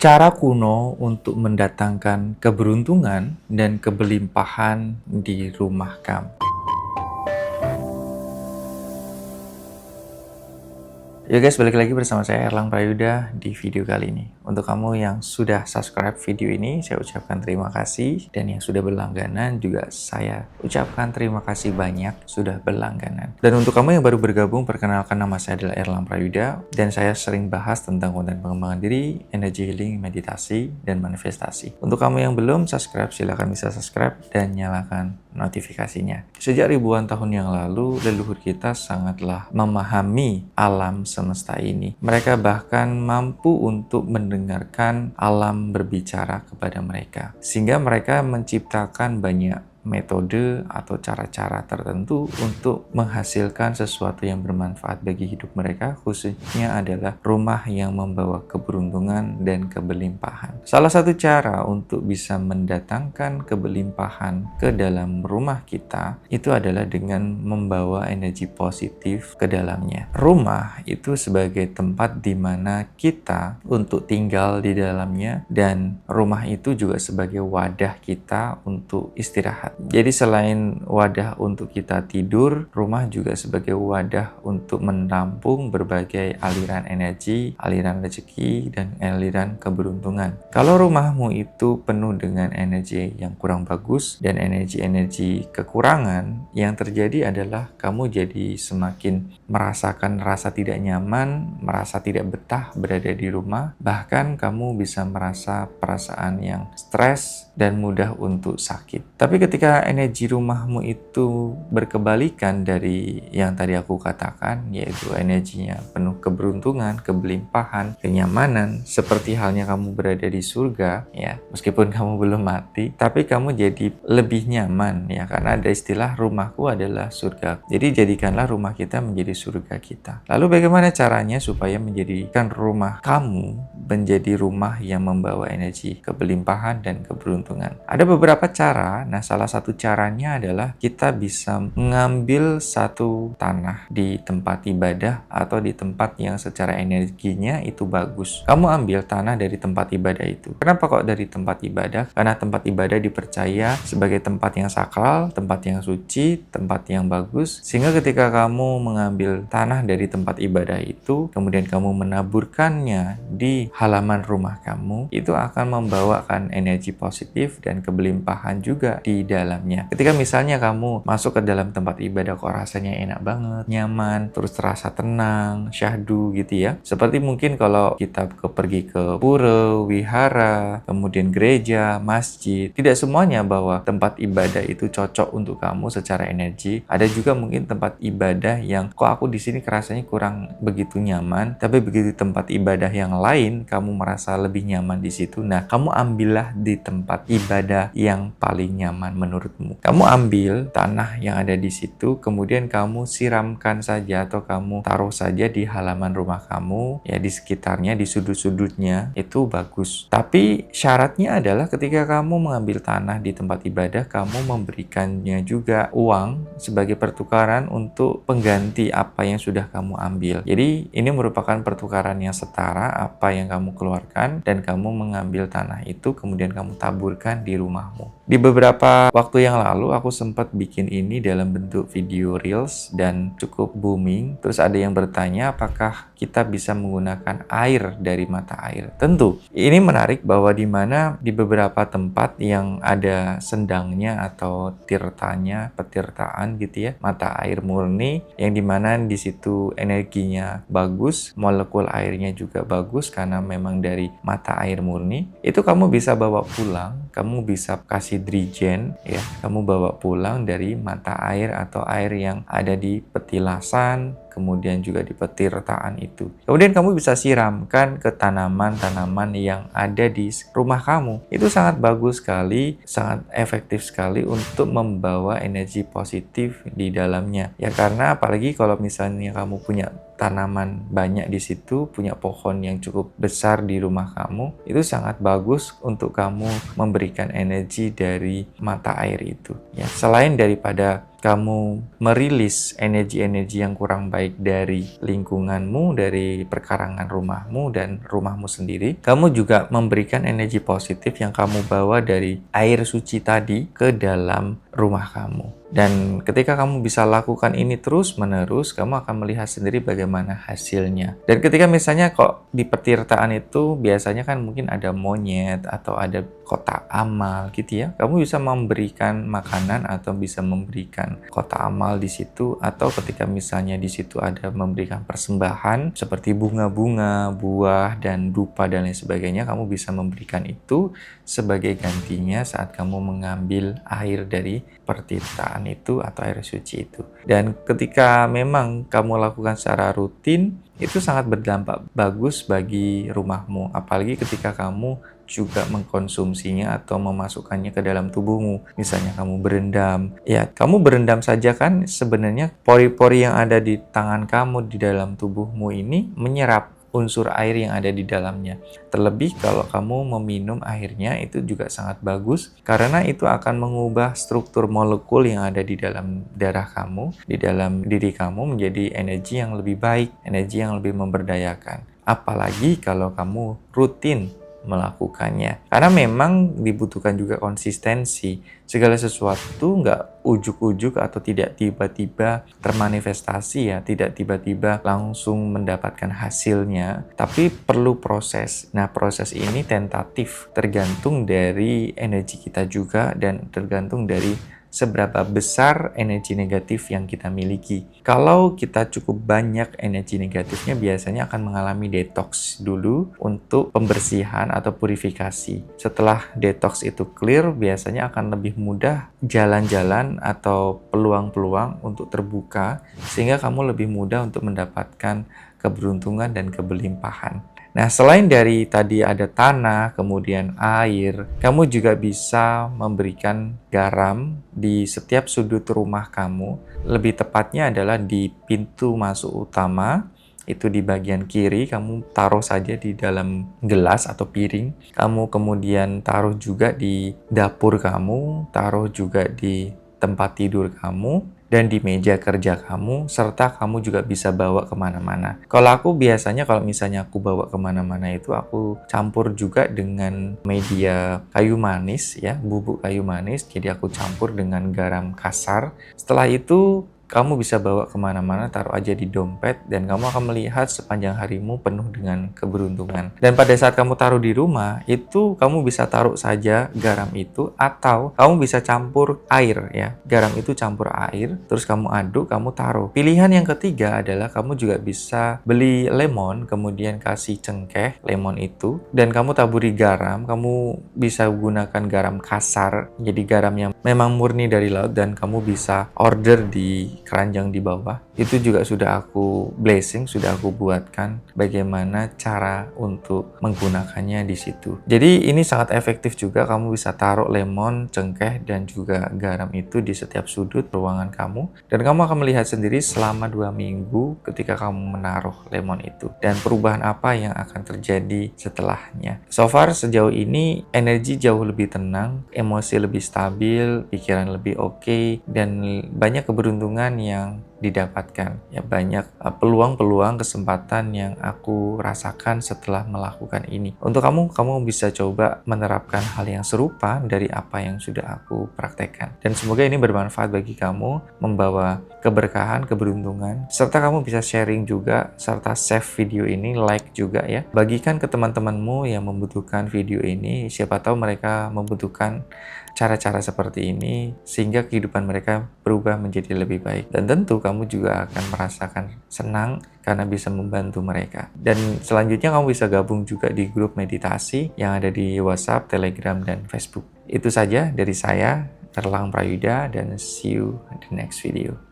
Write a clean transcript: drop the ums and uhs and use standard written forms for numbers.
Cara kuno untuk mendatangkan keberuntungan dan kebelimpahan di rumah kamu. Ya guys, balik lagi bersama saya Erlang Prayuda di video kali ini. Untuk kamu yang sudah subscribe video ini, saya ucapkan terima kasih. Dan yang sudah berlangganan juga saya ucapkan terima kasih banyak sudah berlangganan. Dan untuk kamu yang baru bergabung, perkenalkan nama saya adalah Erlang Prayuda. Dan saya sering bahas tentang konten pengembangan diri, energy healing, meditasi, dan manifestasi. Untuk kamu yang belum subscribe, silahkan bisa subscribe dan nyalakan notifikasinya. Sejak ribuan tahun yang lalu, leluhur kita sangatlah memahami alam semesta ini. Mereka bahkan mampu untuk mendengarkan alam berbicara kepada mereka. Sehingga mereka menciptakan banyak metode atau cara-cara tertentu untuk menghasilkan sesuatu yang bermanfaat bagi hidup mereka, khususnya adalah rumah yang membawa keberuntungan dan kebelimpahan. Salah satu cara untuk bisa mendatangkan kebelimpahan ke dalam rumah kita itu adalah dengan membawa energi positif ke dalamnya. Rumah itu sebagai tempat di mana kita untuk tinggal di dalamnya, dan rumah itu juga sebagai wadah kita untuk istirahat. Jadi selain wadah untuk kita tidur, rumah juga sebagai wadah untuk menampung berbagai aliran energi, aliran rezeki, dan aliran keberuntungan. Kalau rumahmu itu penuh dengan energi yang kurang bagus dan energi-energi kekurangan, yang terjadi adalah kamu jadi semakin merasakan rasa tidak nyaman, merasa tidak betah berada di rumah, bahkan kamu bisa merasa perasaan yang stres dan mudah untuk sakit. Tapi ketika energi rumahmu itu berkebalikan dari yang tadi aku katakan, yaitu energinya penuh keberuntungan, kebelimpahan, kenyamanan, seperti halnya kamu berada di surga, ya, meskipun kamu belum mati, tapi kamu jadi lebih nyaman, ya, karena ada istilah rumahku adalah surga. Jadi jadikanlah rumah kita menjadi surga kita. Lalu bagaimana caranya supaya menjadikan rumah kamu menjadi rumah yang membawa energi kebelimpahan dan keberuntungan? Ada beberapa cara. Nah, salah satu caranya adalah kita bisa mengambil satu tanah di tempat ibadah atau di tempat yang secara energinya itu bagus. Kamu ambil tanah dari tempat ibadah itu. Kenapa kok dari tempat ibadah? Karena tempat ibadah dipercaya sebagai tempat yang sakral, tempat yang suci, tempat yang bagus. Sehingga ketika kamu mengambil tanah dari tempat ibadah itu, kemudian kamu menaburkannya di halaman rumah kamu, itu akan membawakan energi positif dan kebelimpahan juga di dalamnya. Ketika misalnya kamu masuk ke dalam tempat ibadah kok rasanya enak banget, nyaman, terus terasa tenang, syahdu gitu ya. Seperti mungkin kalau kita pergi ke pura, wihara, kemudian gereja, masjid, tidak semuanya bahwa tempat ibadah itu cocok untuk kamu secara energi. Ada juga mungkin tempat ibadah yang kok aku di sini rasanya kurang begitu nyaman, tapi begitu tempat ibadah yang lain kamu merasa lebih nyaman di situ. Nah, kamu ambillah di tempat ibadah yang paling nyaman menurutmu. Kamu ambil tanah yang ada di situ, kemudian kamu siramkan saja atau kamu taruh saja di halaman rumah kamu, ya, di sekitarnya, di sudut-sudutnya, itu bagus. Tapi syaratnya adalah ketika kamu mengambil tanah di tempat ibadah, kamu memberikannya juga uang sebagai pertukaran untuk pengganti apa yang sudah kamu ambil. Jadi ini merupakan pertukaran yang setara apa yang kamu keluarkan, dan kamu mengambil tanah itu kemudian kamu taburkan di rumahmu. Di beberapa waktu yang lalu aku sempat bikin ini dalam bentuk video reels dan cukup booming. Terus ada yang bertanya apakah kita bisa menggunakan air dari mata air. Tentu, ini menarik bahwa di mana di beberapa tempat yang ada sendangnya atau tirtanya, petirtaan gitu ya, mata air murni, yang dimana di situ energinya bagus, molekul airnya juga bagus karena memang dari mata air murni, itu kamu bisa bawa pulang, kamu bisa kasih drigen, ya, kamu bawa pulang dari mata air atau air yang ada di petilasan, kemudian juga di petirtaan itu. Kemudian kamu bisa siramkan ke tanaman-tanaman yang ada di rumah kamu. Itu sangat bagus sekali, sangat efektif sekali untuk membawa energi positif di dalamnya. Ya, karena apalagi kalau misalnya kamu punya tanaman banyak di situ, punya pohon yang cukup besar di rumah kamu, itu sangat bagus untuk kamu memberikan energi dari mata air itu. Ya, selain daripada kamu merilis energi-energi yang kurang baik dari lingkunganmu, dari perkarangan rumahmu dan rumahmu sendiri, kamu juga memberikan energi positif yang kamu bawa dari air suci tadi ke dalam rumah kamu. Dan ketika kamu bisa lakukan ini terus-menerus, kamu akan melihat sendiri bagaimana hasilnya. Dan ketika misalnya kok di petirtaan itu biasanya kan mungkin ada monyet atau ada kotak amal gitu ya. Kamu bisa memberikan makanan atau bisa memberikan kotak amal di situ, atau ketika misalnya di situ ada memberikan persembahan seperti bunga-bunga, buah dan dupa dan lain sebagainya, kamu bisa memberikan itu sebagai gantinya saat kamu mengambil air dari petirtaan itu atau air suci itu. Dan ketika memang kamu lakukan secara rutin, itu sangat berdampak bagus bagi rumahmu, apalagi ketika kamu juga mengkonsumsinya atau memasukkannya ke dalam tubuhmu. Misalnya kamu berendam, ya kamu berendam saja kan sebenarnya pori-pori yang ada di tangan kamu di dalam tubuhmu ini menyerap unsur air yang ada di dalamnya. Terlebih kalau kamu meminum airnya, itu juga sangat bagus karena itu akan mengubah struktur molekul yang ada di dalam darah kamu, di dalam diri kamu menjadi energi yang lebih baik, energi yang lebih memberdayakan. Apalagi kalau kamu rutin melakukannya, karena memang dibutuhkan juga konsistensi. Segala sesuatu nggak ujuk-ujuk atau tidak tiba-tiba termanifestasi ya, tidak tiba-tiba langsung mendapatkan hasilnya, tapi perlu proses. Nah, proses ini tentatif, tergantung dari energi kita juga dan tergantung dari seberapa besar energi negatif yang kita miliki. Kalau kita cukup banyak energi negatifnya, biasanya akan mengalami detox dulu untuk pembersihan atau purifikasi. Setelah detox itu clear, biasanya akan lebih mudah jalan-jalan atau peluang-peluang untuk terbuka, sehingga kamu lebih mudah untuk mendapatkan keberuntungan dan kebelimpahan. Nah, selain dari tadi ada tanah, kemudian air, kamu juga bisa memberikan garam di setiap sudut rumah kamu. Lebih tepatnya adalah di pintu masuk utama, itu di bagian kiri, kamu taruh saja di dalam gelas atau piring. Kamu kemudian taruh juga di dapur kamu, taruh juga di tempat tidur kamu, dan di meja kerja kamu, serta kamu juga bisa bawa kemana-mana. Kalau aku biasanya, kalau misalnya aku bawa kemana-mana itu, aku campur juga dengan media kayu manis ya, bubuk kayu manis, jadi aku campur dengan garam kasar. Setelah itu, kamu bisa bawa kemana-mana, taruh aja di dompet, dan kamu akan melihat sepanjang harimu penuh dengan keberuntungan. Dan pada saat kamu taruh di rumah, itu kamu bisa taruh saja garam itu, atau kamu bisa campur air ya. Garam itu campur air, terus kamu aduk, kamu taruh. Pilihan yang ketiga adalah kamu juga bisa beli lemon, kemudian kasih cengkeh lemon itu, dan kamu taburi garam. Kamu bisa gunakan garam kasar, jadi garam yang memang murni dari laut, dan kamu bisa order di keranjang di bawah. Itu juga sudah aku blessing, sudah aku buatkan bagaimana cara untuk menggunakannya di situ. Jadi ini sangat efektif juga, kamu bisa taruh lemon, cengkeh, dan juga garam itu di setiap sudut ruangan kamu, dan kamu akan melihat sendiri selama 2 minggu ketika kamu menaruh lemon itu, dan perubahan apa yang akan terjadi setelahnya. So far sejauh ini energi jauh lebih tenang, emosi lebih stabil, pikiran lebih oke, dan banyak keberuntungan yang didapatkan ya, banyak peluang-peluang kesempatan yang aku rasakan setelah melakukan ini. Untuk kamu bisa coba menerapkan hal yang serupa dari apa yang sudah aku praktekkan, dan semoga ini bermanfaat bagi kamu, membawa keberkahan, keberuntungan, serta kamu bisa sharing juga, serta save video ini, like juga ya, bagikan ke teman-temanmu yang membutuhkan video ini. Siapa tahu mereka membutuhkan cara-cara seperti ini sehingga kehidupan mereka berubah menjadi lebih baik, dan tentu kamu juga akan merasakan senang karena bisa membantu mereka. Dan selanjutnya kamu bisa gabung juga di grup meditasi yang ada di WhatsApp, Telegram, dan Facebook. Itu saja dari saya, Erlang Prayudha, dan see you in the next video.